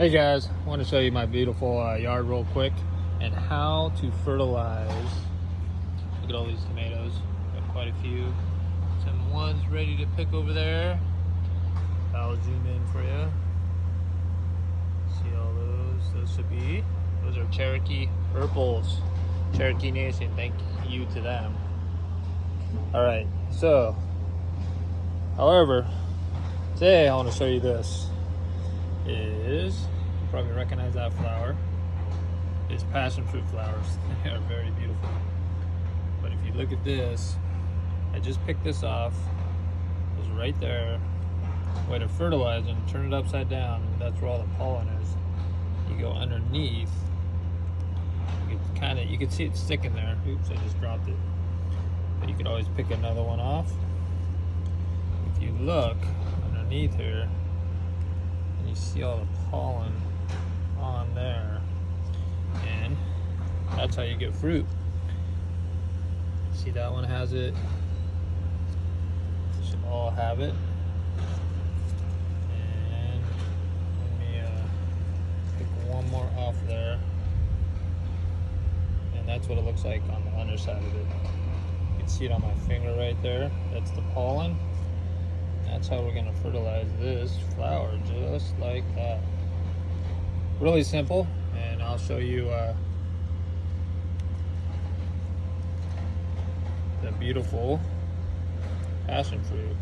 Hey guys, I want to show you my beautiful yard real quick and how to fertilize. Look at all these tomatoes. Got quite a few. Some ones ready to pick over there. I'll zoom in for you. See all those? Those are Cherokee purples. Cherokee Nation, thank you to them. Alright, so, however, today I want to show you this. You probably recognize that flower. It's passion fruit flowers. They are very beautiful. But if you look at this, I just picked this off. It was right there. Way to fertilize and turn it upside down, and that's where all the pollen is. You go underneath. You can see it sticking there. Oops, I just dropped it. But you could always pick another one off. If you look underneath here, and you see all the pollen on there, and that's how you get fruit. See, that one has it. They should all have it. And let me pick one more off there, and that's what it looks like on the underside of it. You can see it on my finger right there. That's the pollen. That's how we're gonna fertilize this flower, just like that. Really simple, and I'll show you the beautiful passion fruit.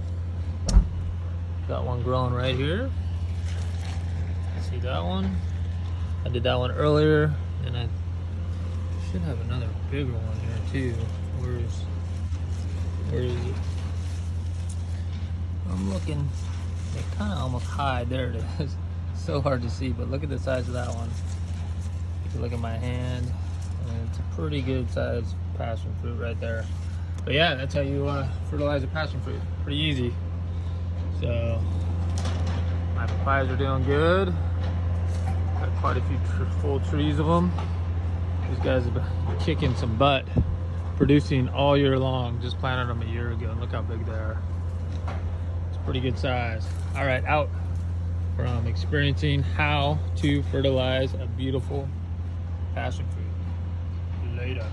Got one growing right here. See that one? I did that one earlier, and I should have another bigger one here too. Where is it? I'm looking. They kind of almost hide. There it is. So hard to see, but look at the size of that one. You can look at my hand, and it's a pretty good size passion fruit right there. But yeah, that's how you fertilize a passion fruit. Pretty easy. So my papayas are doing good. Got quite a few full trees of them. These guys have been kicking some butt, producing all year long. Just planted them a year ago, and look how big they are. It's pretty good size. All right, out from experiencing how to fertilize a beautiful passion fruit. Later.